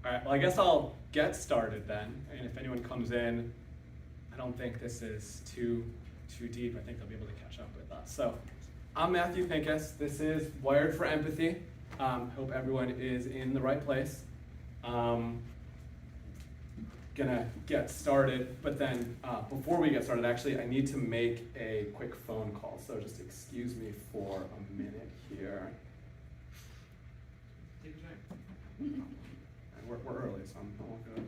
All right, well, I guess I'll get started then. And if anyone comes in, I don't think this is too deep. I think they'll be able to catch up with us. So I'm Matthew Pincus. This is Wired for Empathy. Hope everyone is in the right place. Gonna get started, but then before we get started, actually, I need to make a quick phone call. So just excuse me for a minute here. Take your time. And we're early, so I'm not gonna.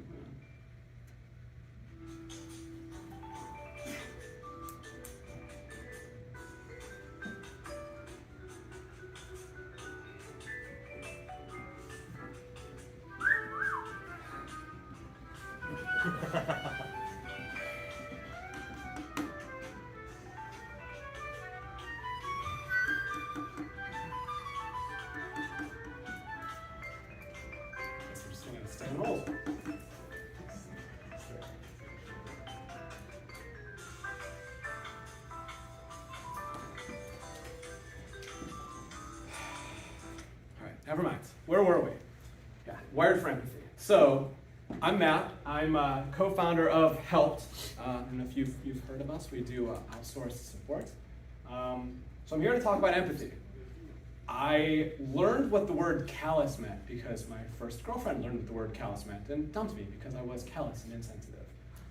Never mind. Where were we? Yeah, Wired for Empathy. So, I'm Matt. I'm co-founder of Helpt. And if you've heard of us, we do outsourced support. So I'm here to talk about empathy. I learned what the word callous meant because my first girlfriend learned what the word callous meant and dumped me because I was callous and insensitive.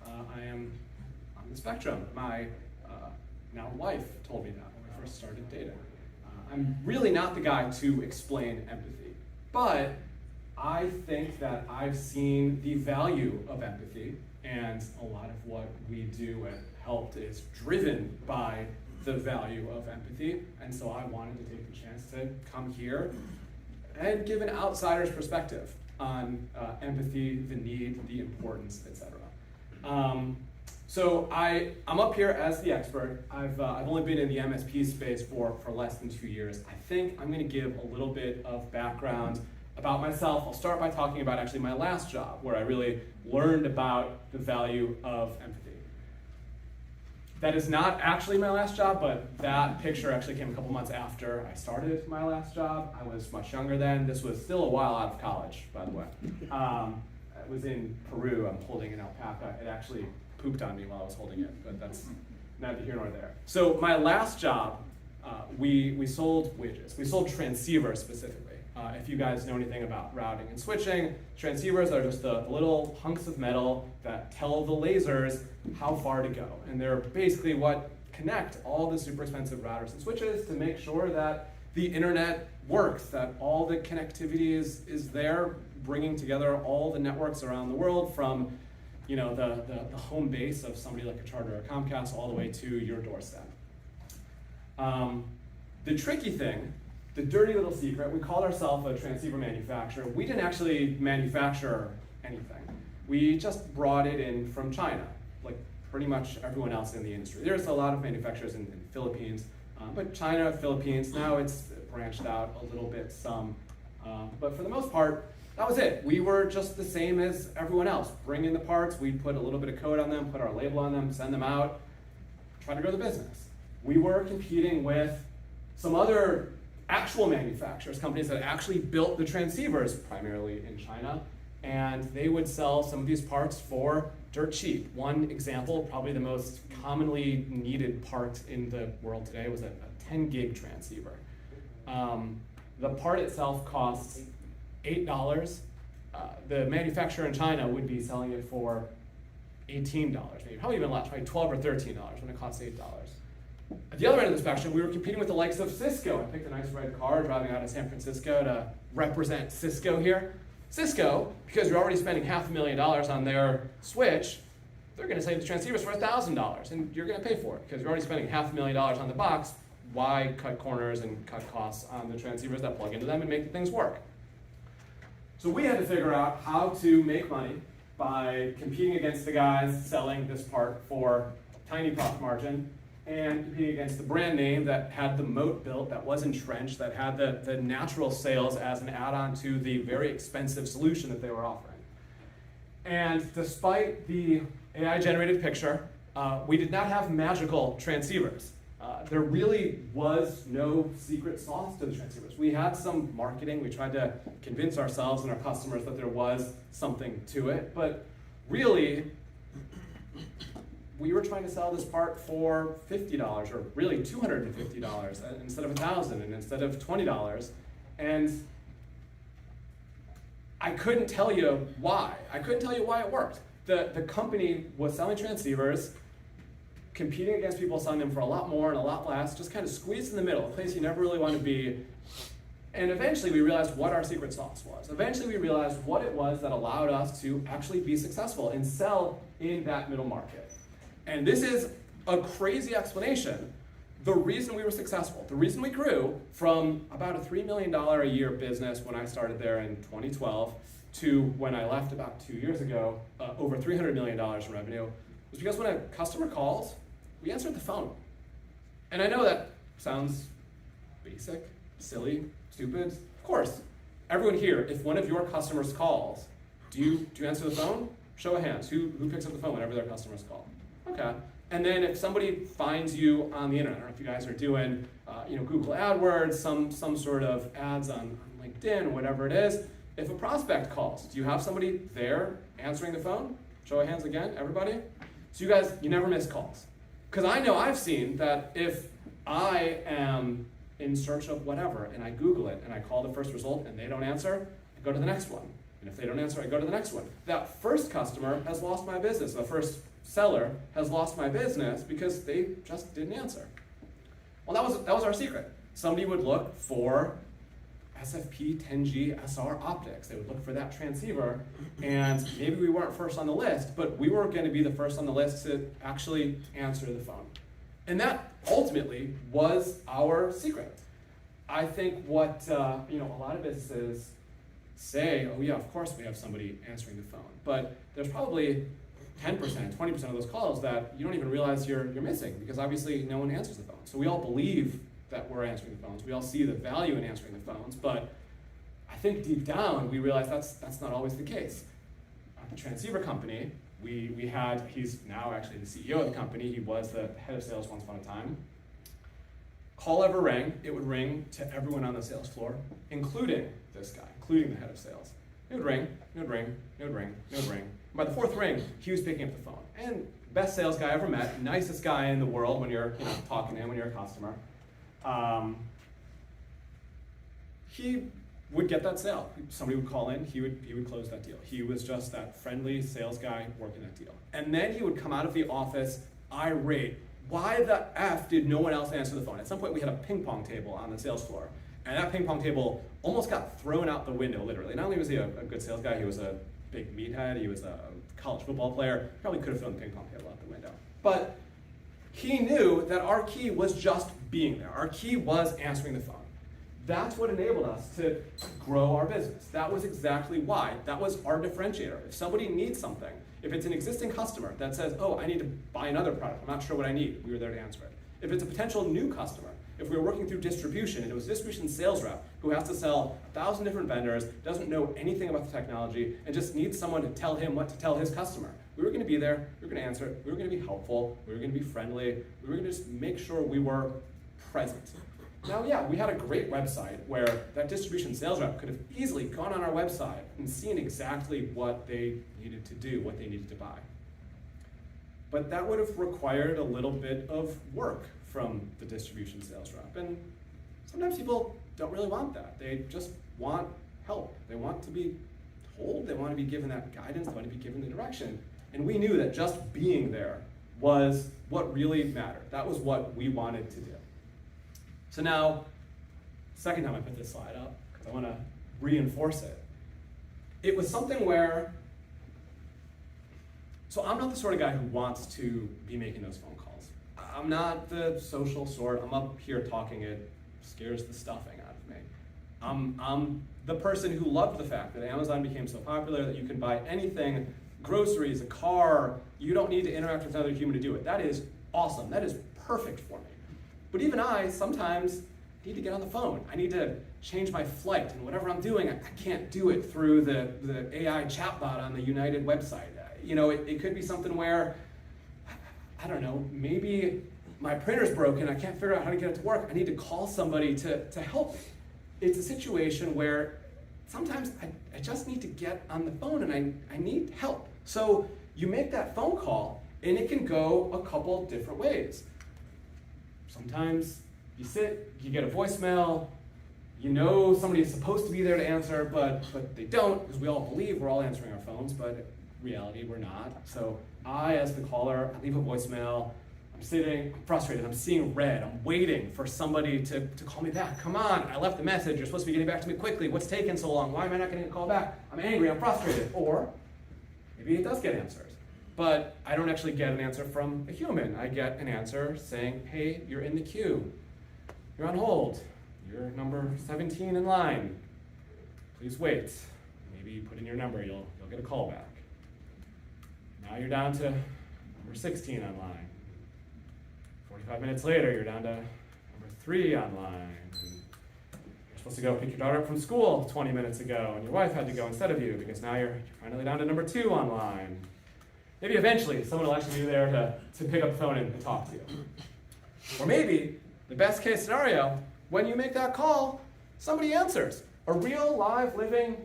I am on the spectrum. My now wife told me that when we first started dating. I'm really not the guy to explain empathy, but I think that I've seen the value of empathy, and a lot of what we do at Helpt is driven by the value of empathy, and so I wanted to take the chance to come here and give an outsider's perspective on empathy, the need, the importance, etc. So I'm up here as the expert. I've only been in the MSP space for less than 2 years. I think I'm going to give a little bit of background about myself. I'll start by talking about actually my last job, where I really learned about the value of empathy. That is not actually my last job, but that picture actually came a couple months after I started my last job. I was much younger then. This was still a while out of college, by the way. I was in Peru. I'm holding an alpaca. It actually pooped on me while I was holding it, but that's neither here nor there. So my last job, we sold widgets. We sold transceivers specifically. If you guys know anything about routing and switching, transceivers are just the little hunks of metal that tell the lasers how far to go. And they're basically what connect all the super expensive routers and switches to make sure that the internet works, that all the connectivity is there, bringing together all the networks around the world from the home base of somebody like a Charter or Comcast all the way to your doorstep. The tricky thing, the dirty little secret, we called ourselves a transceiver manufacturer. We didn't actually manufacture anything. We just brought it in from China, like pretty much everyone else in the industry. There's a lot of manufacturers in the Philippines, but China, Philippines, now it's branched out a little bit some. But for the most part, that was it. We were just the same as everyone else. Bring in the parts, we'd put a little bit of code on them, put our label on them, send them out, try to grow the business. We were competing with some other actual manufacturers, companies that actually built the transceivers, primarily in China, and they would sell some of these parts for dirt cheap. One example, probably the most commonly needed part in the world today, was a 10 gig transceiver. The part itself costs $8. The manufacturer in China would be selling it for $18, maybe probably even less, probably $12 or $13 when it costs $8. At the other end of the spectrum, we were competing with the likes of Cisco. I picked a nice red car driving out of San Francisco to represent Cisco here. Cisco, because you're already spending $500,000 on their switch, they're going to sell you the transceivers for $1,000, and you're going to pay for it because you're already spending $500,000 on the box. Why cut corners and cut costs on the transceivers that plug into them and make the things work? So we had to figure out how to make money by competing against the guys selling this part for a tiny profit margin and competing against the brand name that had the moat built, that was entrenched, that had the natural sales as an add-on to the very expensive solution that they were offering. And despite the AI-generated picture, we did not have magical transceivers. there really was no secret sauce to the transceivers. We had some marketing. We tried to convince ourselves and our customers that there was something to it, but really, we were trying to sell this part for $50, or really $250 instead of $1,000 and instead of $20. And I couldn't tell you why. I couldn't tell you why it worked. The company was selling transceivers, competing against people selling them for a lot more and a lot less, just kind of squeezed in the middle, a place you never really want to be. And eventually we realized what our secret sauce was. Eventually we realized what it was that allowed us to actually be successful and sell in that middle market. And this is a crazy explanation. The reason we were successful, the reason we grew from about a $3 million a year business when I started there in 2012 to when I left about 2 years ago, over $300 million in revenue, was because when a customer calls, we answered the phone. And I know that sounds basic, silly, stupid. Of course, everyone here, if one of your customers calls, do you answer the phone? Show of hands, who picks up the phone whenever their customers call? Okay. And then if somebody finds you on the internet, I don't know if you guys are doing Google AdWords, some sort of ads on LinkedIn, or whatever it is, if a prospect calls, do you have somebody there answering the phone? Show of hands again, everybody? So you guys, you never miss calls. Because I know I've seen that if I am in search of whatever and I Google it and I call the first result and they don't answer, I go to the next one. And if they don't answer, I go to the next one. That first customer has lost my business. The first seller has lost my business because they just didn't answer. Well, that was our secret. Somebody would look for SFP 10G SR optics. They would look for that transceiver, and maybe we weren't first on the list, but we were going to be the first on the list to actually answer the phone. And that ultimately was our secret. I think what a lot of businesses say, oh yeah, of course we have somebody answering the phone, but there's probably 10%, 20% of those calls that you don't even realize you're missing, because obviously no one answers the phone. So we all believe that we're answering the phones. We all see the value in answering the phones, but I think deep down we realize that's not always the case. At the transceiver company, we had, he's now actually the CEO of the company, he was the head of sales once upon a time. Call ever rang, it would ring to everyone on the sales floor, including this guy, including the head of sales. It would ring, it would ring, it would ring, it would ring. And by the fourth ring, he was picking up the phone. And best sales guy I ever met, nicest guy in the world when you're talking to him, when you're a customer. He would get that sale. Somebody would call in, he would close that deal. He was just that friendly sales guy working that deal. And then he would come out of the office irate. Why the F did no one else answer the phone? At some point we had a ping pong table on the sales floor. And that ping pong table almost got thrown out the window, literally. Not only was he a good sales guy, he was a big meathead, he was a college football player. Probably could have thrown the ping pong table out the window. But he knew that our key was just being there. Our key was answering the phone. That's what enabled us to grow our business. That was exactly why. That was our differentiator. If somebody needs something, if it's an existing customer that says, oh, I need to buy another product, I'm not sure what I need, we were there to answer it. If it's a potential new customer, if we were working through distribution and it was a distribution sales rep who has to sell 1,000 different vendors, doesn't know anything about the technology, and just needs someone to tell him what to tell his customer, we were going to be there, we were going to answer it, we were going to be helpful, we were going to be friendly, we were going to just make sure we were present. Now, yeah, we had a great website where that distribution sales rep could have easily gone on our website and seen exactly what they needed to do, what they needed to buy. But that would have required a little bit of work from the distribution sales rep. And sometimes people don't really want that. They just want help. They want to be told, they want to be given that guidance, they want to be given the direction. And we knew that just being there was what really mattered. That was what we wanted to do. So now, second time I put this slide up, because I want to reinforce it. It was something where, so I'm not the sort of guy who wants to be making those phone calls. I'm not the social sort. I'm up here talking, it scares the stuffing out of me. I'm the person who loved the fact that Amazon became so popular that you can buy anything, groceries, a car, you don't need to interact with another human to do it. That is awesome. That is perfect for me. But even I sometimes need to get on the phone. I need to change my flight, and whatever I'm doing, I can't do it through the AI chatbot on the United website. It could be something where, I don't know, maybe my printer's broken, I can't figure out how to get it to work, I need to call somebody to help me. It's a situation where sometimes I just need to get on the phone and I need help. So you make that phone call and it can go a couple different ways. Sometimes you get a voicemail, you know somebody's supposed to be there to answer, but they don't, because we all believe we're all answering our phones, but in reality we're not. So I, as the caller, I leave a voicemail, I'm sitting, I'm frustrated, I'm seeing red, I'm waiting for somebody to call me back. Come on, I left the message, you're supposed to be getting back to me quickly, what's taking so long? Why am I not getting a call back? I'm angry, I'm frustrated. Or maybe it does get answers, but I don't actually get an answer from a human. I get an answer saying, hey, you're in the queue, you're on hold, you're number 17 in line, please wait. Maybe you put in your number, you'll get a call back. Now you're down to number 16 on line. 45 minutes later, you're down to number 3 on line. You're supposed to go pick your daughter up from school 20 minutes ago, and your wife had to go instead of you, because now you're finally down to number 2 on line. Maybe eventually someone will actually be there to pick up the phone and talk to you. Or maybe, the best case scenario, when you make that call, somebody answers. A real, live, living,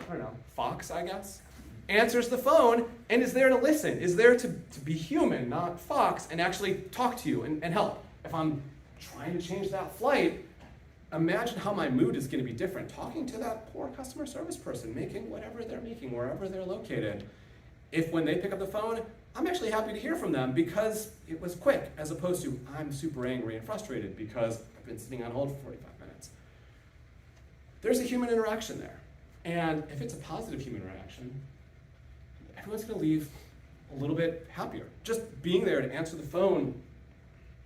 I don't know, fox, I guess, answers the phone and is there to listen, is there to be human, not fox, and actually talk to you and help. If I'm trying to change that flight, imagine how my mood is going to be different talking to that poor customer service person, making whatever they're making, wherever they're located. If when they pick up the phone, I'm actually happy to hear from them because it was quick, as opposed to I'm super angry and frustrated because I've been sitting on hold for 45 minutes. There's a human interaction there. And if it's a positive human interaction, everyone's going to leave a little bit happier. Just being there to answer the phone,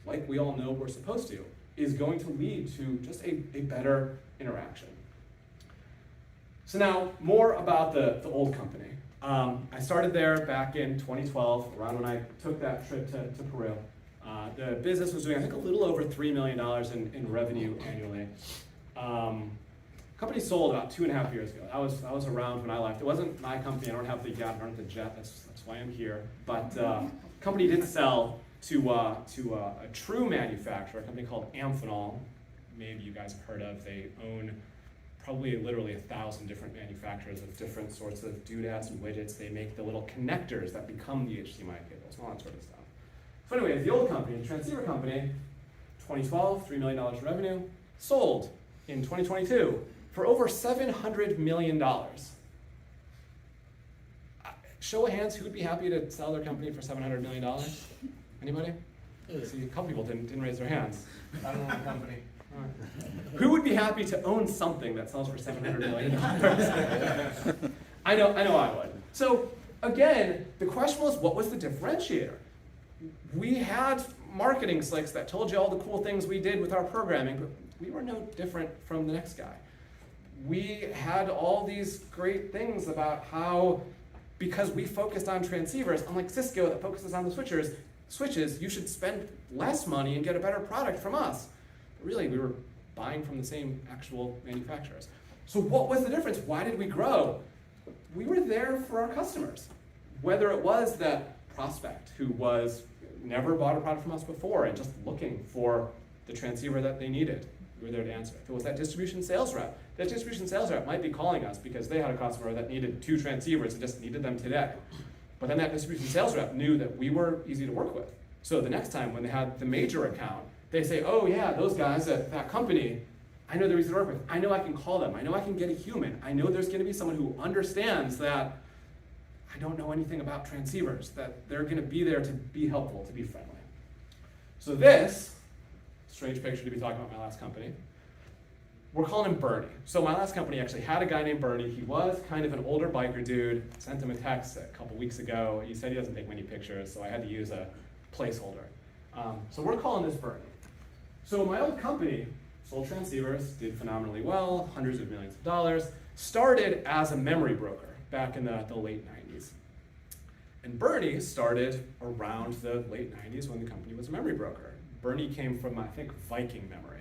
like we all know we're supposed to, is going to lead to just a better interaction. So now, more about the old company. I started there back in 2012, around when I took that trip to Peru. The business was doing, I think, a little over $3 million in revenue annually. Company sold about 2.5 years ago. I was around when I left. It wasn't my company. I don't have the yacht, I don't have the jet. That's why I'm here. But company did sell to a true manufacturer, a company called Amphenol. Maybe you guys have heard of. They own probably literally 1,000 different manufacturers of different sorts of doodads and widgets. They make the little connectors that become the HDMI cables and all that sort of stuff. So anyway, the old company, the transceiver company, 2012, $3 million in revenue, sold in 2022 for over $700 million. Show of hands, who would be happy to sell their company for $700 million? Anybody? See, a couple people didn't raise their hands. I don't own a company. Who would be happy to own something that sells for $700 million? I know I would. So again, the question was, what was the differentiator? We had marketing slicks that told you all the cool things we did with our programming, but we were no different from the next guy. We had all these great things about how, because we focused on transceivers, unlike Cisco that focuses on the switches, you should spend less money and get a better product from us. But really, we were buying from the same actual manufacturers. So what was the difference? Why did we grow? We were there for our customers. Whether it was that prospect who never bought a product from us before and just looking for the transceiver that they needed, we were there to answer. If it was that distribution sales rep, that distribution sales rep might be calling us because they had a customer that needed 2 transceivers and just needed them today. But then that distribution sales rep knew that we were easy to work with. So the next time when they had the major account, they say, oh yeah, those guys at that company, I know they're easy to work with. I know I can call them. I know I can get a human. I know there's going to be someone who understands that I don't know anything about transceivers, that they're going to be there to be helpful, to be friendly. So this, strange picture to be talking about my last company, we're calling him Bernie. So my last company actually had a guy named Bernie. He was kind of an older biker dude. Sent him a text a couple weeks ago. He said he doesn't take many pictures, so I had to use a placeholder. So we're calling this Bernie. So my old company sold transceivers, did phenomenally well, hundreds of millions of dollars, started as a memory broker back in the late 90s. And Bernie started around the late 90s when the company was a memory broker. Bernie came from, I think, Viking memory.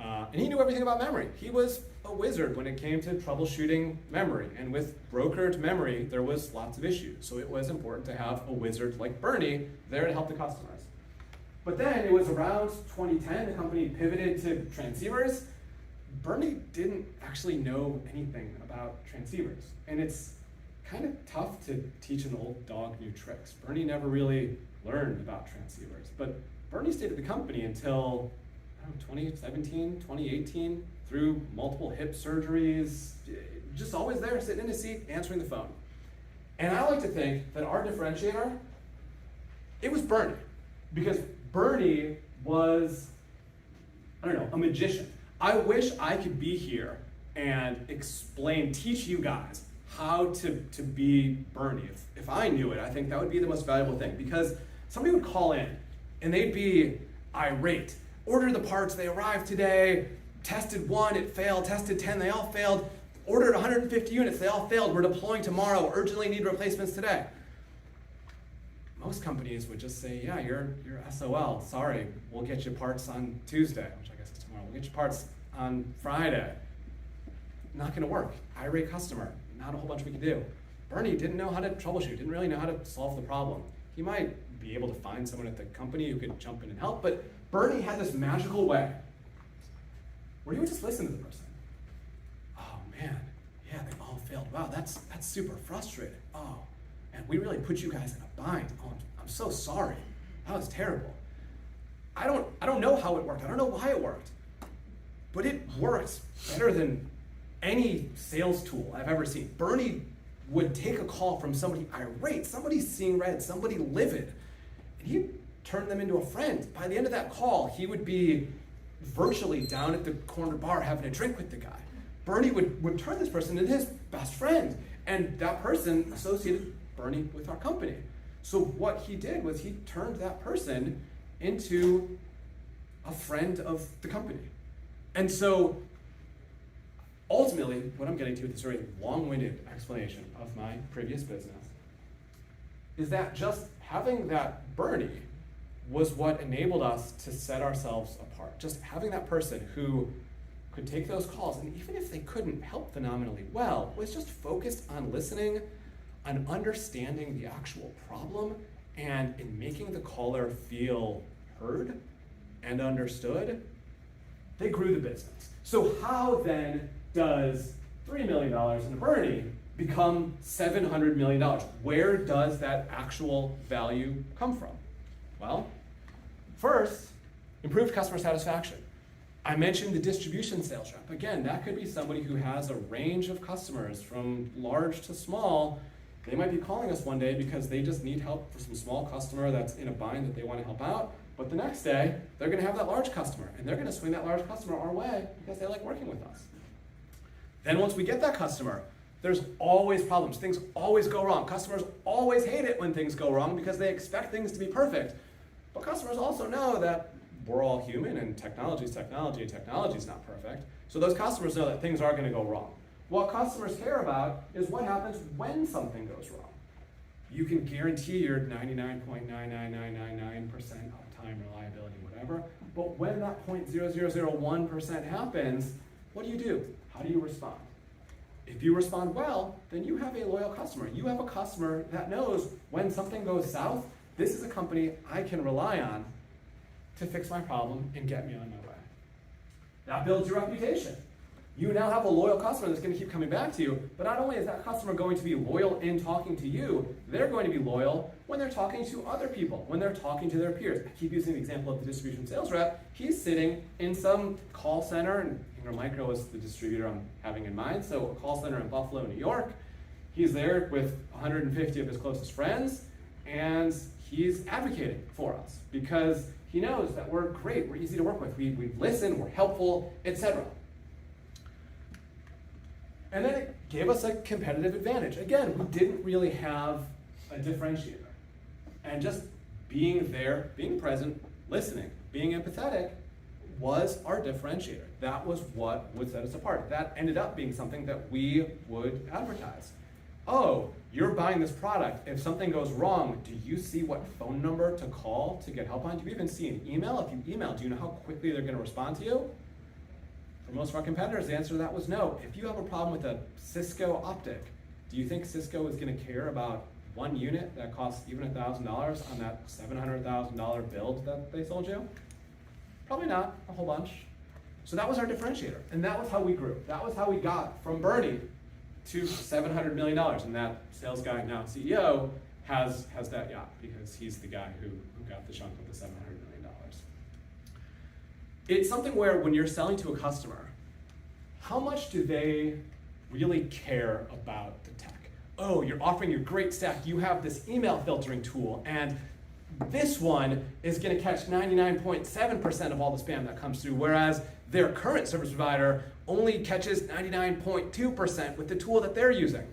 And he knew everything about memory. He was a wizard when it came to troubleshooting memory. And with brokered memory, there was lots of issues. So it was important to have a wizard like Bernie there to help the customers. But then it was around 2010, the company pivoted to transceivers. Bernie didn't actually know anything about transceivers. And it's kind of tough to teach an old dog new tricks. Bernie never really learned about transceivers. But Bernie stayed at the company until, I don't know, 2017, 2018, through multiple hip surgeries, just always there, sitting in his seat, answering the phone. And I like to think that our differentiator, it was Bernie. Because Bernie was, I don't know, a magician. I wish I could be here and teach you guys how to be Bernie. If I knew it, I think that would be the most valuable thing, because somebody would call in and they'd be irate. Order the parts, they arrived today, tested 1, it failed, tested 10, they all failed, ordered 150 units, they all failed, we're deploying tomorrow, urgently need replacements today. Most companies would just say, yeah, you're SOL, sorry, we'll get you parts on Tuesday, which I guess is tomorrow, we'll get you parts on Friday. Not gonna work, irate customer, not a whole bunch we can do. Bernie didn't know how to troubleshoot, didn't really know how to solve the problem. He might be able to find someone at the company who could jump in and help, but Bernie had this magical way where he would just listen to the person. Oh man, yeah, they all failed. Wow, that's super frustrating. Oh, and we really put you guys in a bind. Oh, I'm so sorry. That was terrible. I don't know how it worked. I don't know why it worked, but it worked better than any sales tool I've ever seen. Bernie would take a call from somebody irate, somebody seeing red, somebody livid, and he'd turn them into a friend. By the end of that call, he would be virtually down at the corner bar having a drink with the guy. Bernie would turn this person into his best friend, and that person associated Bernie with our company. So what he did was he turned that person into a friend of the company. And so ultimately, what I'm getting to with this very long-winded explanation of my previous business is that just having that Bernie was what enabled us to set ourselves apart. Just having that person who could take those calls, and even if they couldn't help phenomenally well, was just focused on listening, on understanding the actual problem, and in making the caller feel heard and understood. They grew the business. So how then does $3 million in a Bernie become $700 million? Where does that actual value come from? Well, first, improved customer satisfaction. I mentioned the distribution sales rep. Again, that could be somebody who has a range of customers from large to small. They might be calling us one day because they just need help for some small customer that's in a bind that they want to help out. But the next day, they're going to have that large customer, and they're going to swing that large customer our way because they like working with us. Then once we get that customer, there's always problems. Things always go wrong. Customers always hate it when things go wrong because they expect things to be perfect. But customers also know that we're all human, and technology is technology, and technology is not perfect. So those customers know that things are going to go wrong. What customers care about is what happens when something goes wrong. You can guarantee your 99.99999% uptime, reliability, whatever, but when that 0.0001% happens, what do? How do you respond? If you respond well, then you have a loyal customer. You have a customer that knows when something goes south, this is a company I can rely on to fix my problem and get me on my way. That builds your reputation. You now have a loyal customer that's going to keep coming back to you, but not only is that customer going to be loyal in talking to you, they're going to be loyal when they're talking to other people, when they're talking to their peers. I keep using the example of the distribution sales rep. He's sitting in some call center, and Ingram Micro is the distributor I'm having in mind, so a call center in Buffalo, New York. He's there with 150 of his closest friends, and he's advocating for us because he knows that we're great, we're easy to work with, we listen, we're helpful, etc. And then it gave us a competitive advantage. Again, we didn't really have a differentiator. And just being there, being present, listening, being empathetic was our differentiator. That was what would set us apart. That ended up being something that we would advertise. Oh, you're buying this product. If something goes wrong, do you see what phone number to call to get help on? Do you even see an email? If you email, do you know how quickly they're going to respond to you? For most of our competitors, the answer to that was no. If you have a problem with a Cisco optic, do you think Cisco is going to care about one unit that costs even $1,000 on that $700,000 build that they sold you? Probably not, a whole bunch. So that was our differentiator, and that was how we grew. That was how we got from Bernie to $700 million, and that sales guy, now CEO, has that yacht because he's the guy who got the chunk of the $700 million. It's something where when you're selling to a customer, how much do they really care about the tech? Oh, you're offering your great stack. You have this email filtering tool, and this one is going to catch 99.7% of all the spam that comes through, whereas their current service provider only catches 99.2% with the tool that they're using.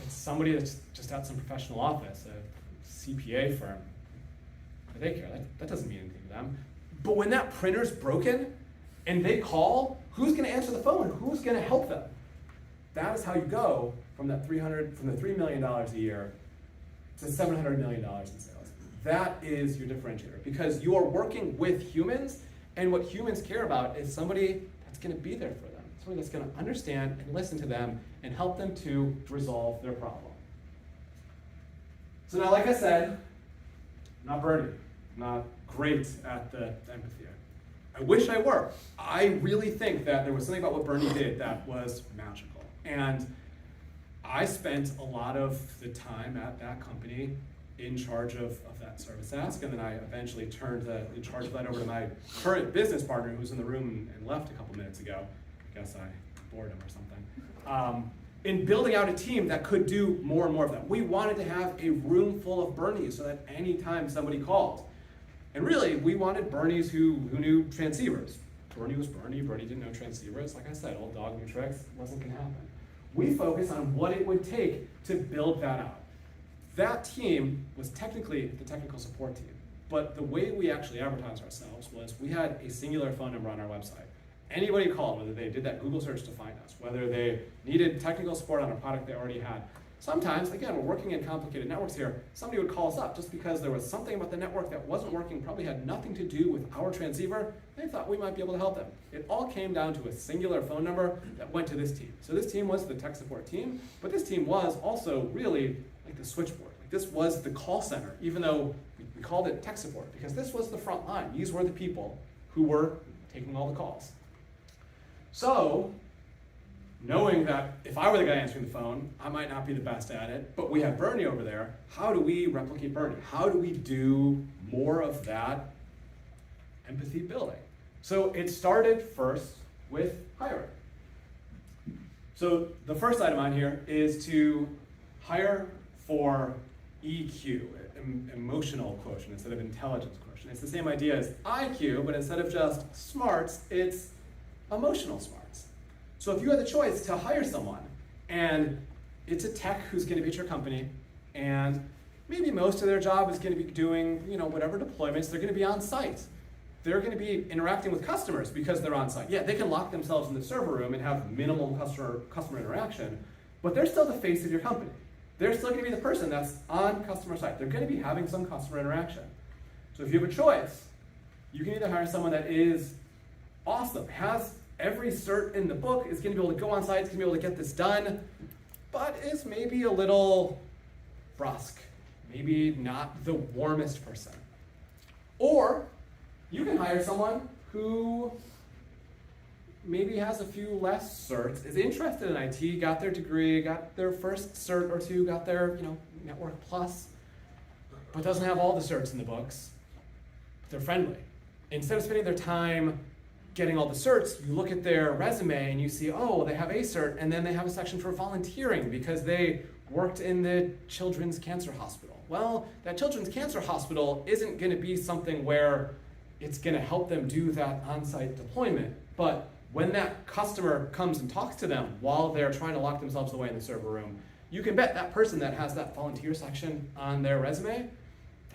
It's somebody that's just at some professional office, a CPA firm. They care. That doesn't mean anything to them. But when that printer's broken and they call, who's going to answer the phone? Who's going to help them? That is how you go from the $3 million a year to $700 million in sales. That is your differentiator because you are working with humans, and what humans care about is somebody that's going to be there for them, somebody that's going to understand and listen to them and help them to resolve their problem. So now, like I said, I'm not Bernie, I'm not great at the empathy. I wish I were. I really think that there was something about what Bernie did that was magical. And I spent a lot of the time at that company in charge of that service ask, and then I eventually turned the charge of that over to my current business partner who was in the room and left a couple minutes ago. I guess I bored him or something. In building out a team that could do more and more of that. We wanted to have a room full of Bernies so that anytime somebody called, and really we wanted Bernies who knew transceivers. Bernie was Bernie didn't know transceivers. Like I said, old dog new tricks, wasn't gonna happen. We focused on what it would take to build that out. That team was technically the technical support team, but the way we actually advertised ourselves was we had a singular phone number on our website. Anybody called, whether they did that Google search to find us, whether they needed technical support on a product they already had. Sometimes, again, we're working in complicated networks here, somebody would call us up just because there was something about the network that wasn't working, probably had nothing to do with our transceiver. They thought we might be able to help them. It all came down to a singular phone number that went to this team. So this team was the tech support team, but this team was also really like the switchboard. Like this was the call center, even though we called it tech support, because this was the front line. These were the people who were taking all the calls. So, knowing that if I were the guy answering the phone, I might not be the best at it, but we have Bernie over there, how do we replicate Bernie? How do we do more of that empathy building? So it started first with hiring. So the first item on here is to hire for EQ, emotional quotient, instead of intelligence quotient. It's the same idea as IQ, but instead of just smarts, it's emotional smarts. So if you had the choice to hire someone, and it's a tech who's going to be at your company, and maybe most of their job is going to be doing, whatever deployments, they're going to be on site. They're going to be interacting with customers because they're on site. Yeah, they can lock themselves in the server room and have minimal customer interaction, but they're still the face of your company. They're still going to be the person that's on customer site. They're going to be having some customer interaction. So if you have a choice, you can either hire someone that is awesome, has every cert in the book, is going to be able to go on site, is going to be able to get this done, but is maybe a little brusque, maybe not the warmest person. Or you can hire someone who maybe has a few less certs, is interested in IT, got their degree, got their first cert or two, got their Network Plus, but doesn't have all the certs in the books. But they're friendly. Instead of spending their time getting all the certs, you look at their resume and you see, oh, they have a cert, and then they have a section for volunteering because they worked in the Children's Cancer Hospital. Well, that Children's Cancer Hospital isn't going to be something where it's going to help them do that on-site deployment, but when that customer comes and talks to them while they're trying to lock themselves away in the server room, you can bet that person that has that volunteer section on their resume,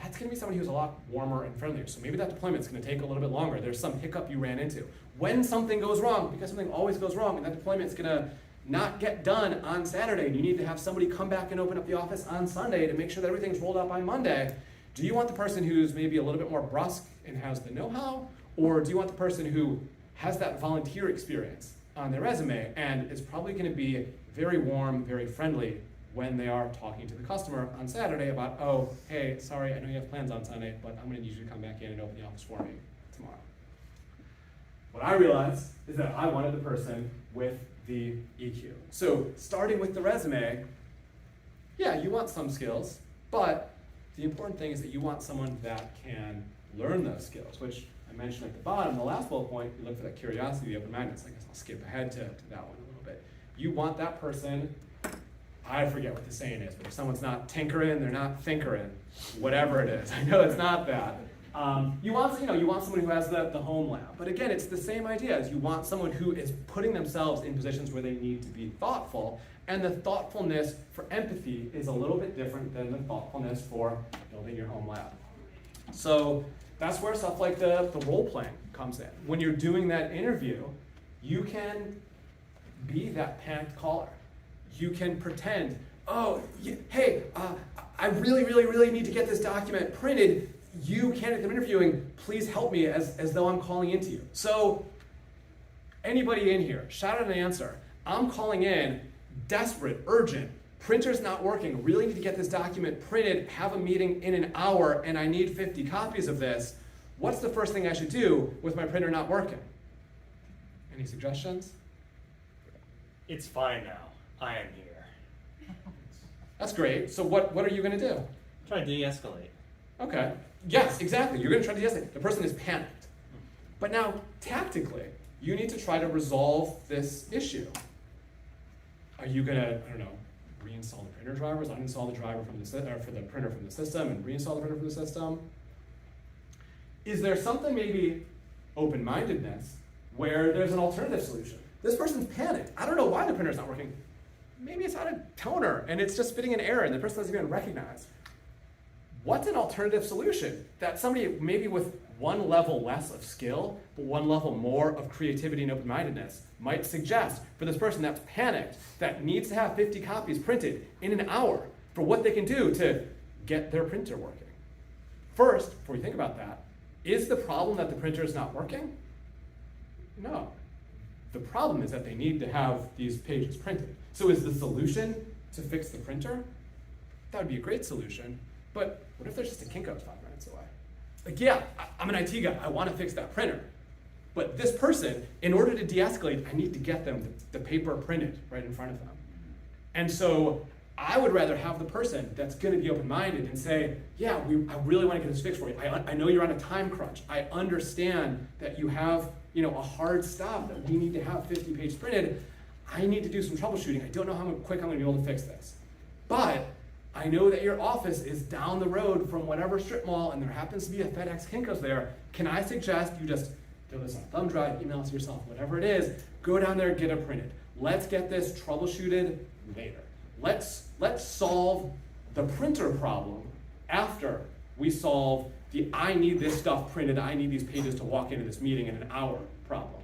that's going to be somebody who's a lot warmer and friendlier. So maybe that deployment's going to take a little bit longer. There's some hiccup you ran into. When something goes wrong, because something always goes wrong, and that deployment's going to not get done on Saturday, and you need to have somebody come back and open up the office on Sunday to make sure that everything's rolled out by Monday, do you want the person who's maybe a little bit more brusque and has the know-how, or do you want the person who has that volunteer experience on their resume and is probably going to be very warm, very friendly when they are talking to the customer on Saturday about, oh, hey, sorry, I know you have plans on Sunday, but I'm gonna need you to come back in and open the office for me tomorrow. What I realized is that I wanted the person with the EQ. So starting with the resume, yeah, you want some skills, but the important thing is that you want someone that can learn those skills, which I mentioned at the bottom, the last bullet point, you look for that curiosity, the open-mindedness. I guess I'll skip ahead to that one a little bit. You want that person, I forget what the saying is, but if someone's not tinkering, they're not thinkering, whatever it is. I know it's not that. You want someone who has the home lab. But again, it's the same idea as you want someone who is putting themselves in positions where they need to be thoughtful, and the thoughtfulness for empathy is a little bit different than the thoughtfulness for building your home lab. So that's where stuff like the role playing comes in. When you're doing that interview, you can be that panicked caller. You can pretend, oh, hey, I really need to get this document printed. You candidate I'm interviewing, please help me as though I'm calling into you. So anybody in here, shout out an answer. I'm calling in, desperate, urgent, printer's not working, really need to get this document printed, have a meeting in an hour, and I need 50 copies of this. What's the first thing I should do with my printer not working? Any suggestions? It's fine now. I am here. That's great. So what are you going to do? Try to de-escalate. Okay. Yes, exactly. You're going to try to de-escalate. The person is panicked. But now, tactically, you need to try to resolve this issue. Are you going to, I don't know, reinstall the printer drivers, uninstall the driver from for the printer from the system, and reinstall the printer from the system? Is there something, maybe open-mindedness, where there's an alternative solution? This person's panicked. I don't know why the printer's not working. Maybe it's out of toner and it's just spitting an error and the person doesn't even recognize. What's an alternative solution that somebody maybe with one level less of skill, but one level more of creativity and open-mindedness might suggest for this person that's panicked, that needs to have 50 copies printed in an hour for what they can do to get their printer working? First, before we think about that, is the problem that the printer is not working? No. The problem is that they need to have these pages printed. So is the solution to fix the printer? That would be a great solution, but what if there's just a Kinko's 5 minutes away? Like, yeah, I'm an IT guy, I want to fix that printer. But this person, in order to de-escalate, I need to get them the paper printed right in front of them. And so I would rather have the person that's going to be open-minded and say, yeah, I really want to get this fixed for you. I know you're on a time crunch. I understand that you have a hard stop that we need to have 50 pages printed. I need to do some troubleshooting. I don't know how quick I'm going to be able to fix this. But I know that your office is down the road from whatever strip mall and there happens to be a FedEx Kinko's there. Can I suggest you just throw this on a thumb drive, email it to yourself, whatever it is, go down there, get it printed. Let's get this troubleshooted later. Let's solve the printer problem after we solve the I need this stuff printed, I need these pages to walk into this meeting in an hour problem.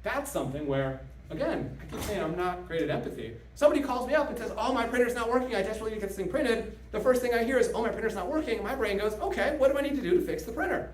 That's something where, again, I keep saying I'm not great at empathy. Somebody calls me up and says, oh, my printer's not working, I desperately need to get this thing printed. The first thing I hear is, oh, my printer's not working, and my brain goes, okay, what do I need to do to fix the printer?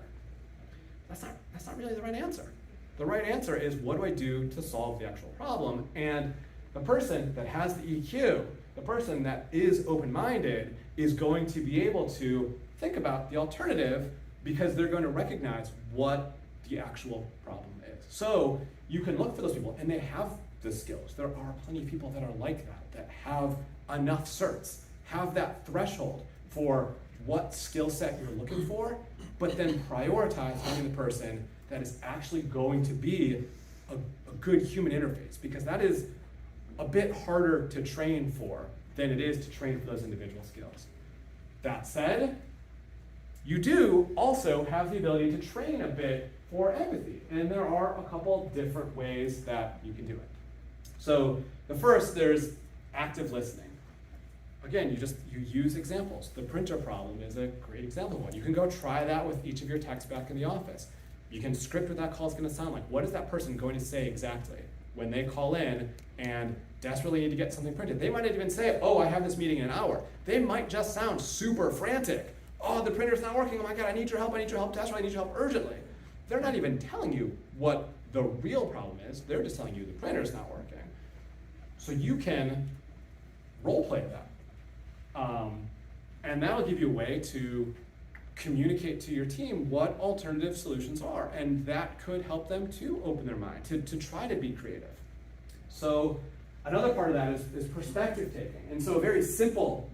That's not really the right answer. The right answer is, what do I do to solve the actual problem? And the person that has the EQ, the person that is open-minded, is going to be able to think about the alternative because they're going to recognize what the actual problem is. So you can look for those people, and they have the skills. There are plenty of people that are like that have enough certs, have that threshold for what skill set you're looking for, but then prioritize finding the person that is actually going to be a good human interface, because that is a bit harder to train for than it is to train for those individual skills. That said, you do also have the ability to train a bit for empathy, and there are a couple different ways that you can do it. So the first, there's active listening. Again, you use examples. The printer problem is a great example of one. You can go try that with each of your techs back in the office. You can script what that call is going to sound like. What is that person going to say exactly when they call in and desperately need to get something printed? They might not even say, oh, I have this meeting in an hour. They might just sound super frantic. Oh, the printer's not working. Oh my God, I need your help desperately. I need your help urgently. They're not even telling you what the real problem is. They're just telling you the printer's not working. So you can role play that. And that will give you a way to communicate to your team what alternative solutions are. And that could help them to open their mind, to try to be creative. So another part of that is perspective taking. And so a very simple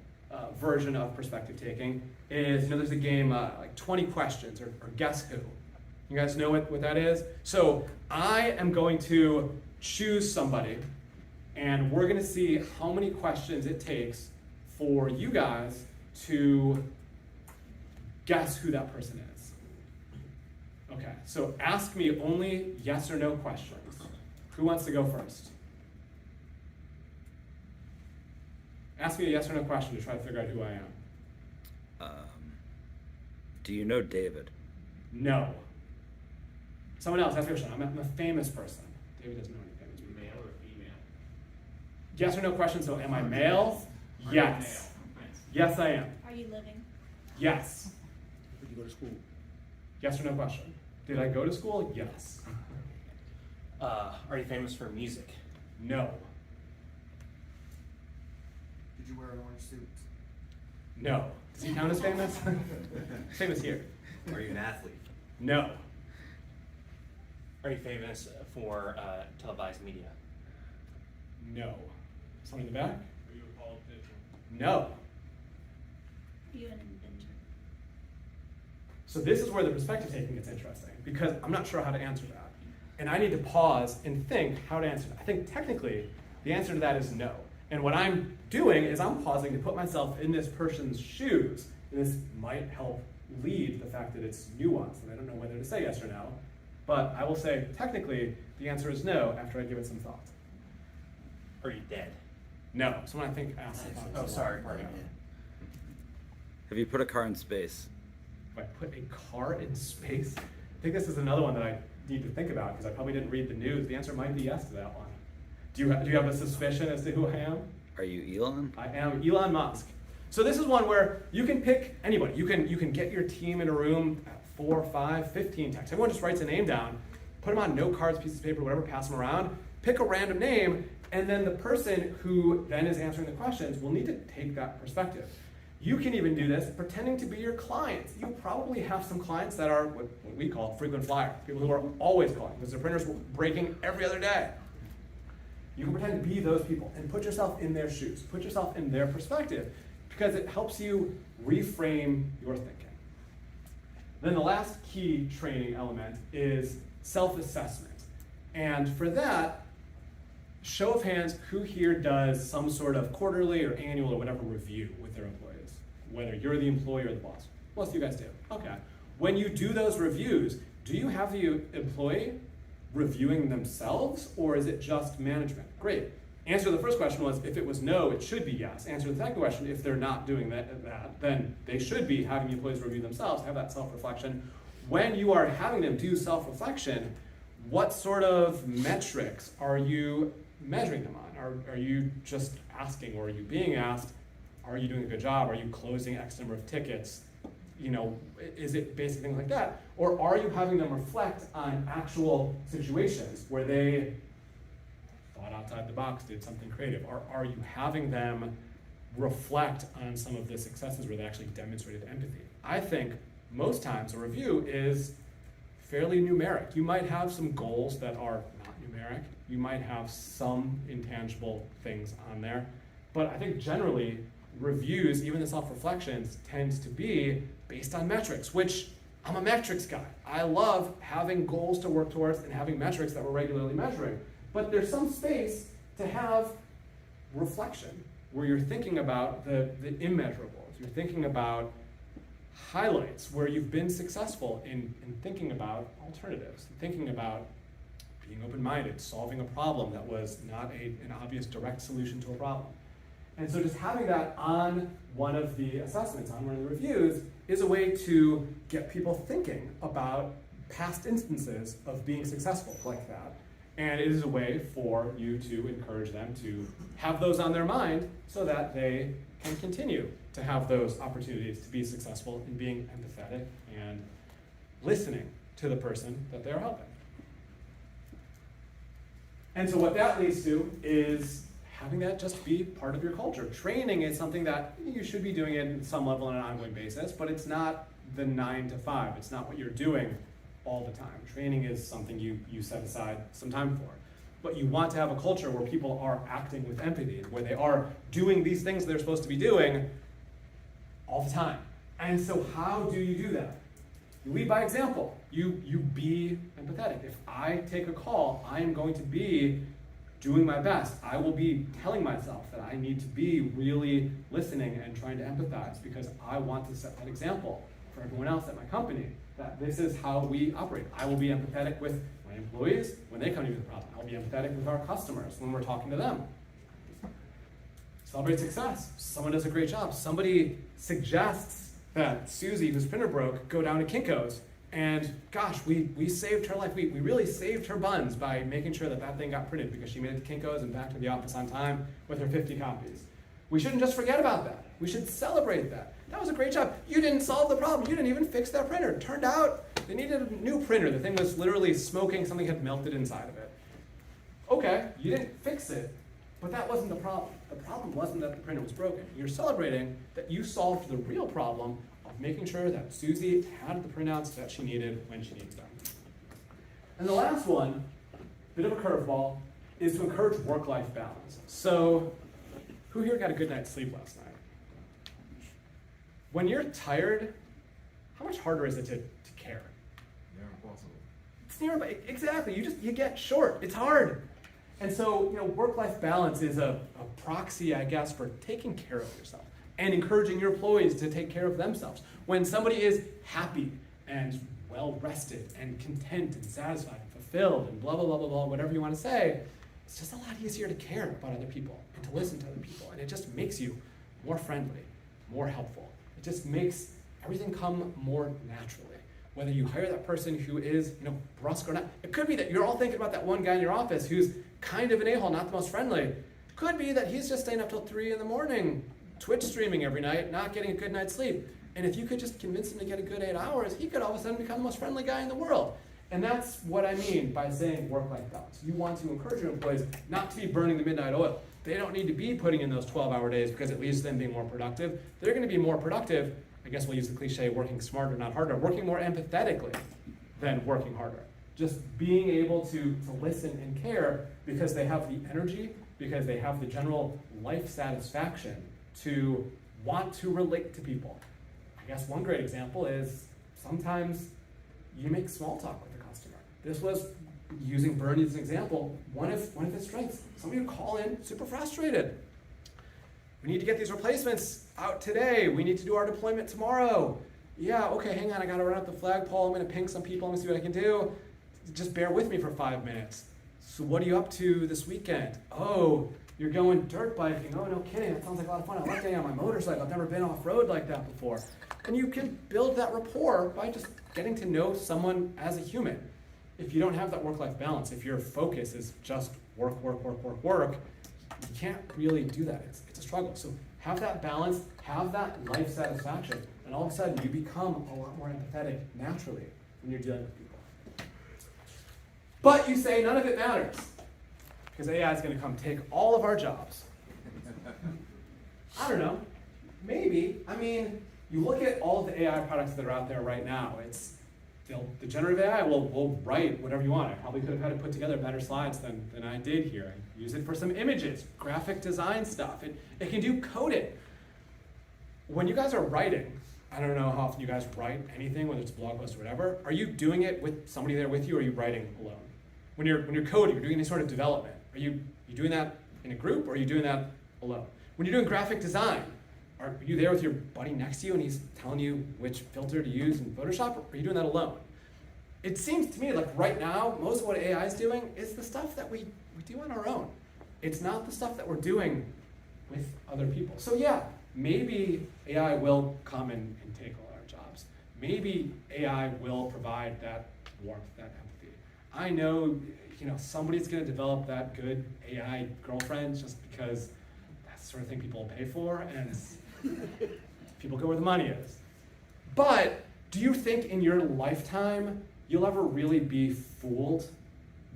version of perspective taking is, there's a game like 20 questions or Guess Who. You guys know what that is? So I am going to choose somebody, and we're going to see how many questions it takes for you guys to guess who that person is. Okay, so ask me only yes or no questions. Who wants to go first? Ask me a yes or no question to try to figure out who I am. Do you know David? No. Someone else, ask me a question. I'm a famous person. David doesn't know any famous people. Male or female? Yes or no question, so am I male? Yes. Yes, I am. Are you living? Yes. Did you go to school? Yes or no question. Did I go to school? Yes. Are you famous for music? No. Did you wear an orange suit? No. Does he count as famous? Famous here. Are you an athlete? No. Are you famous for televised media? No. Someone in the back? Are you a politician? No. Are you an inventor? So this is where the perspective taking gets interesting, because I'm not sure how to answer that. And I need to pause and think how to answer that. I think technically the answer to that is no. And what I'm doing is I'm pausing to put myself in this person's shoes. And this might help lead the fact that it's nuanced, and I don't know whether to say yes or no. But I will say technically the answer is no after I give it some thought. Are you dead? No. Someone I think asked about Oh, this a sorry, while ago. pardon. Have you put a car in space? If I put a car in space, I think this is another one that I need to think about because I probably didn't read the news. The answer might be yes to that one. Do you have a suspicion as to who I am? Are you Elon? I am Elon Musk. So this is one where you can pick anybody. You can get your team in a room at 4, 5, 15 texts. Everyone just writes a name down, put them on note cards, pieces of paper, whatever, pass them around, pick a random name, and then the person who then is answering the questions will need to take that perspective. You can even do this pretending to be your clients. You probably have some clients that are what we call frequent flyers, people who are always calling because their printer's breaking every other day. You can pretend to be those people and put yourself in their shoes, put yourself in their perspective, because it helps you reframe your thinking. Then the last key training element is self-assessment. And for that, show of hands, who here does some sort of quarterly or annual or whatever review with their employees? Whether you're the employee or the boss. Most of you guys do. Okay. When you do those reviews, do you have the employee reviewing themselves, or is it just management? Great. Answer to the first question was, if it was no, it should be yes. Answer to the second question, if they're not doing that, then they should be having the employees review themselves, have that self-reflection. When you are having them do self-reflection, what sort of metrics are you measuring them on? Are you just asking, or are you being asked, are you doing a good job? Are you closing X number of tickets? Is it basic things like that? Or are you having them reflect on actual situations where they thought outside the box, did something creative? Or are you having them reflect on some of the successes where they actually demonstrated empathy? I think most times a review is fairly numeric. You might have some goals that are not numeric. You might have some intangible things on there. But I think generally, reviews, even the self-reflections, tends to be based on metrics, which I'm a metrics guy. I love having goals to work towards and having metrics that we're regularly measuring. But there's some space to have reflection, where you're thinking about the immeasurables. You're thinking about highlights where you've been successful in thinking about alternatives, thinking about being open-minded, solving a problem that was not an obvious direct solution to a problem. And so just having that on one of the assessments, on one of the reviews, is a way to get people thinking about past instances of being successful like that. And it is a way for you to encourage them to have those on their mind so that they can continue to have those opportunities to be successful in being empathetic and listening to the person that they're helping. And so what that leads to is having that just be part of your culture. Training is something that you should be doing at some level on an ongoing basis, but it's not the 9 to 5. It's not what you're doing all the time. Training is something you set aside some time for. But you want to have a culture where people are acting with empathy, where they are doing these things they're supposed to be doing all the time. And so how do you do that? You lead by example. You be empathetic. If I take a call, I am going to be doing my best. I will be telling myself that I need to be really listening and trying to empathize because I want to set that example for everyone else at my company, that this is how we operate. I will be empathetic with my employees when they come to me with a problem. I'll be empathetic with our customers when we're talking to them. Celebrate success. Someone does a great job. Somebody suggests that Susie, whose printer broke, go down to Kinko's. And gosh, we saved her life. We really saved her buns by making sure that thing got printed because she made it to Kinko's and back to the office on time with her 50 copies. We shouldn't just forget about that. We should celebrate that. That was a great job. You didn't solve the problem. You didn't even fix that printer. It turned out they needed a new printer. The thing was literally smoking. Something had melted inside of it. Okay, you didn't fix it, but that wasn't the problem. The problem wasn't that the printer was broken. You're celebrating that you solved the real problem of making sure that Susie had the printouts that she needed when she needs them. And the last one, bit of a curveball, is to encourage work-life balance. So, who here got a good night's sleep last night? When you're tired, how much harder is it to care? Near impossible. It's nearby. Exactly. You get short. It's hard. And so, work-life balance is a proxy, I guess, for taking care of yourself and encouraging your employees to take care of themselves. When somebody is happy and well-rested and content and satisfied and fulfilled and blah, blah, blah, blah, blah, whatever you want to say, it's just a lot easier to care about other people and to listen to other people. And it just makes you more friendly, more helpful. It just makes everything come more naturally. Whether you hire that person who is, brusque or not. It could be that you're all thinking about that one guy in your office who's kind of an a-hole, not the most friendly. It could be that he's just staying up till 3 in the morning, Twitch streaming every night, not getting a good night's sleep. And if you could just convince him to get a good 8 hours, he could all of a sudden become the most friendly guy in the world. And that's what I mean by saying work-life balance. You want to encourage your employees not to be burning the midnight oil. They don't need to be putting in those 12-hour days because it leads to them being more productive. They're going to be more productive, I guess we'll use the cliche, working smarter, not harder, working more empathetically than working harder. Just being able to listen and care because they have the energy, because they have the general life satisfaction to want to relate to people. I guess one great example is sometimes you make small talk with a customer. This was, using Bernie as an example, one of his strengths. Somebody would call in super frustrated. We need to get these replacements out today. We need to do our deployment tomorrow. Yeah, okay, hang on, I gotta run up the flagpole. I'm gonna ping some people, I'm gonna see what I can do. Just bear with me for 5 minutes. So what are you up to this weekend? Oh, you're going dirt biking. Oh, no kidding, that sounds like a lot of fun. I love getting on my motorcycle. I've never been off-road like that before. And you can build that rapport by just getting to know someone as a human. If you don't have that work-life balance, if your focus is just work, you can't really do that. It's a struggle. So have that balance, have that life satisfaction, and all of a sudden you become a lot more empathetic naturally when you're dealing with people. But you say none of it matters, because AI is going to come take all of our jobs. I don't know. Maybe. I mean, you look at all of the AI products that are out there right now. The generative AI will write whatever you want. I probably could have had it put together better slides than I did here. I use it for some images, graphic design stuff. It can do coding. When you guys are writing, I don't know how often you guys write anything, whether it's a blog post or whatever. Are you doing it with somebody there with you, or are you writing alone? When you're coding, you're doing any sort of development. Are you doing that in a group, or are you doing that alone? When you're doing graphic design, are you there with your buddy next to you and he's telling you which filter to use in Photoshop, or are you doing that alone? It seems to me like right now, most of what AI is doing is the stuff that we do on our own. It's not the stuff that we're doing with other people. So yeah, maybe AI will come and take all our jobs. Maybe AI will provide that warmth, that empathy. I know, somebody's going to develop that good AI girlfriend just because that's the sort of thing people will pay for, and people go where the money is. But do you think in your lifetime you'll ever really be fooled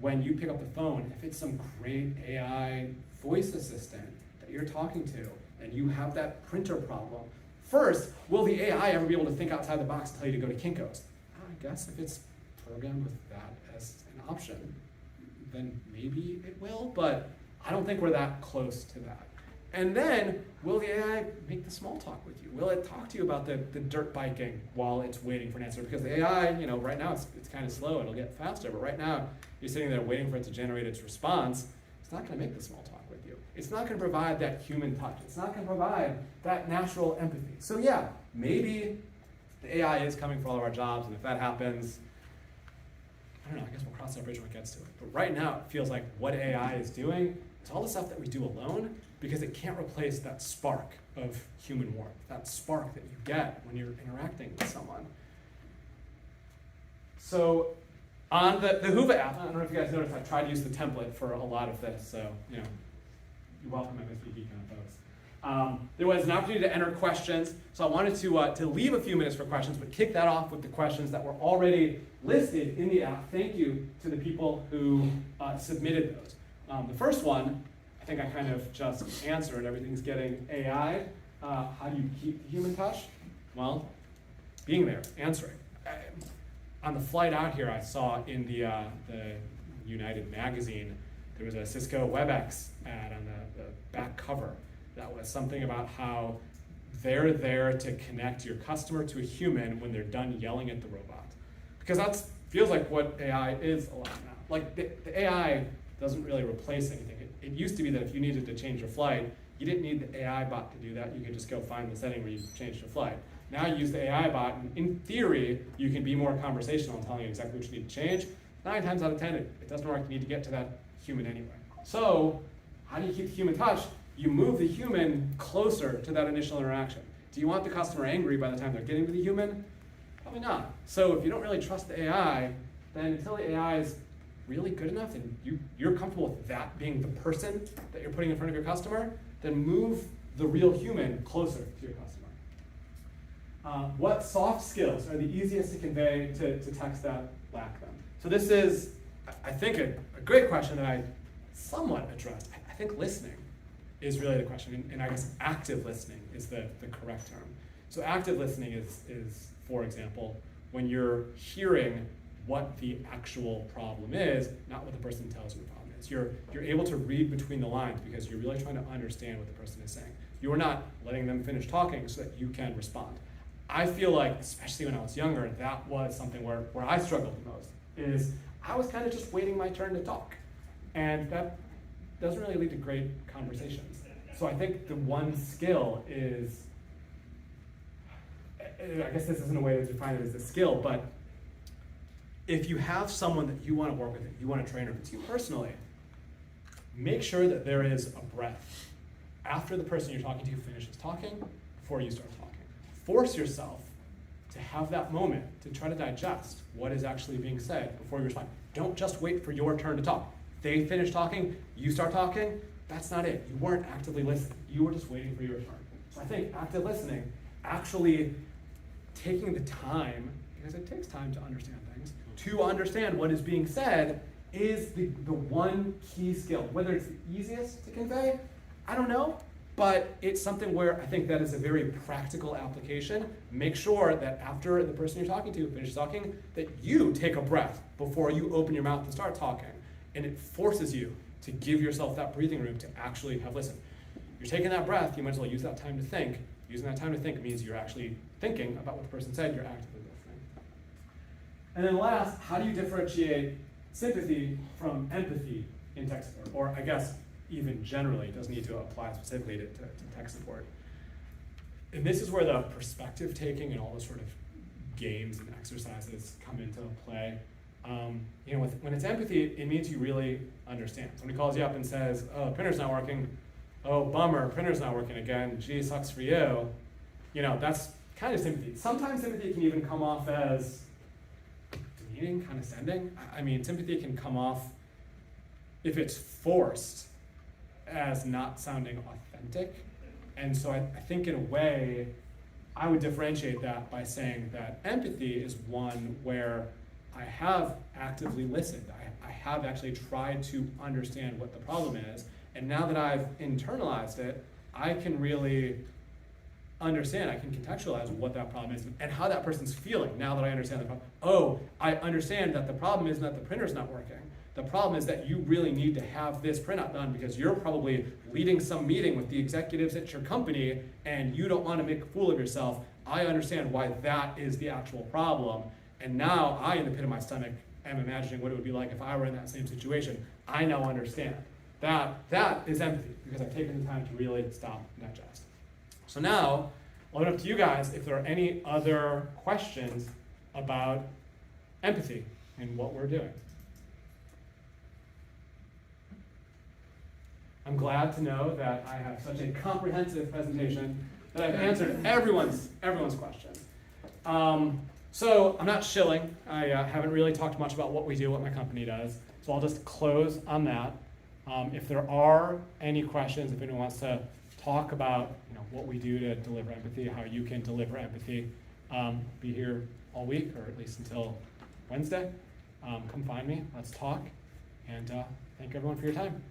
when you pick up the phone, if it's some great AI voice assistant that you're talking to, and you have that printer problem, first, will the AI ever be able to think outside the box and tell you to go to Kinko's? I guess if it's programmed with that as an option, then maybe it will, but I don't think we're that close to that. And then, will the AI make the small talk with you? Will it talk to you about the dirt biking while it's waiting for an answer? Because the AI, right now it's kind of slow, it'll get faster, but right now, you're sitting there waiting for it to generate its response. It's not gonna make the small talk with you. It's not gonna provide that human touch. It's not gonna provide that natural empathy. So yeah, maybe the AI is coming for all of our jobs, and if that happens, I don't know, I guess we'll cross that bridge when it gets to it. But right now, it feels like what AI is doing is all the stuff that we do alone, because it can't replace that spark of human warmth, that spark that you get when you're interacting with someone. So on the Whova app, I don't know if you guys noticed, I tried to use the template for a lot of this, so you're welcome, MSPGeekCon folks. There was an opportunity to enter questions, so I wanted to leave a few minutes for questions, but kick that off with the questions that were already listed in the app. Thank you to the people who submitted those. The first one, I think I kind of just answered. Everything's getting AI. How do you keep the human touch? Well, being there, answering. On the flight out here, I saw in the United magazine, there was a Cisco WebEx ad on the back cover that was something about how they're there to connect your customer to a human when they're done yelling at the robot. Because that feels like what AI is a lot now. Like the AI doesn't really replace anything. It used to be that if you needed to change your flight, you didn't need the AI bot to do that. You could just go find the setting where you changed your flight. Now you use the AI bot, and in theory, you can be more conversational and telling you exactly what you need to change. 9 times out of 10, it doesn't work. You need to get to that human anyway. So how do you keep the human touch? You move the human closer to that initial interaction. Do you want the customer angry by the time they're getting to the human? Probably not. So if you don't really trust the AI, then until the AI is really good enough and you're comfortable with that being the person that you're putting in front of your customer, then move the real human closer to your customer. What soft skills are the easiest to convey to techs that lack them? So this is, I think, a great question that I somewhat addressed. I think listening is really the question, and I guess active listening is the correct term. So active listening is, for example, when you're hearing what the actual problem is, not what the person tells you the problem is. You're able to read between the lines because you're really trying to understand what the person is saying. You are not letting them finish talking so that you can respond. I feel like, especially when I was younger, that was something where I struggled the most, is I was kind of just waiting my turn to talk. And that doesn't really lead to great conversations. So I think the one skill is, I guess this isn't a way to define it as a skill, but if you have someone that you want to work with, that you want to train, or if it's you personally, make sure that there is a breath after the person you're talking to finishes talking, before you start talking. Force yourself to have that moment to try to digest what is actually being said before you respond. Don't just wait for your turn to talk. They finish talking, you start talking, that's not it. You weren't actively listening. You were just waiting for your turn. So I think active listening, actually taking the time, because it takes time to understand things, to understand what is being said is the one key skill. Whether it's the easiest to convey, I don't know, but it's something where I think that is a very practical application. Make sure that after the person you're talking to finishes talking, that you take a breath before you open your mouth and start talking. And it forces you to give yourself that breathing room to actually have listened. You're taking that breath, you might as well use that time to think. Using that time to think means you're actually thinking about what the person said, you're actively listening. And then last, how do you differentiate sympathy from empathy in tech support? Or I guess even generally, it doesn't need to apply specifically to tech support. And this is where the perspective taking and all those sort of games and exercises come into play. When it's empathy, it means you really understand. Somebody calls you up and says, oh, printer's not working. Oh, bummer, printer's not working again. Gee, sucks for you. That's kind of sympathy. Sometimes sympathy can even come off as demeaning, condescending. I mean, sympathy can come off, if it's forced, as not sounding authentic. And so I think in a way, I would differentiate that by saying that empathy is one where I have actively listened. I have actually tried to understand what the problem is. And now that I've internalized it, I can really understand, I can contextualize what that problem is and how that person's feeling now that I understand the problem. Oh, I understand that the problem isn't that the printer's not working. The problem is that you really need to have this printout done because you're probably leading some meeting with the executives at your company and you don't want to make a fool of yourself. I understand why that is the actual problem. And now I, in the pit of my stomach, am imagining what it would be like if I were in that same situation. I now understand. That is empathy because I've taken the time to really stop and digest. So now, I'll open up to you guys if there are any other questions about empathy and what we're doing. I'm glad to know that I have such a comprehensive presentation that I've answered everyone's questions. So I'm not shilling. I haven't really talked much about what we do, what my company does. So I'll just close on that. If there are any questions, if anyone wants to talk about what we do to deliver empathy, how you can deliver empathy, be here all week or at least until Wednesday. Come find me. Let's talk. And thank everyone for your time.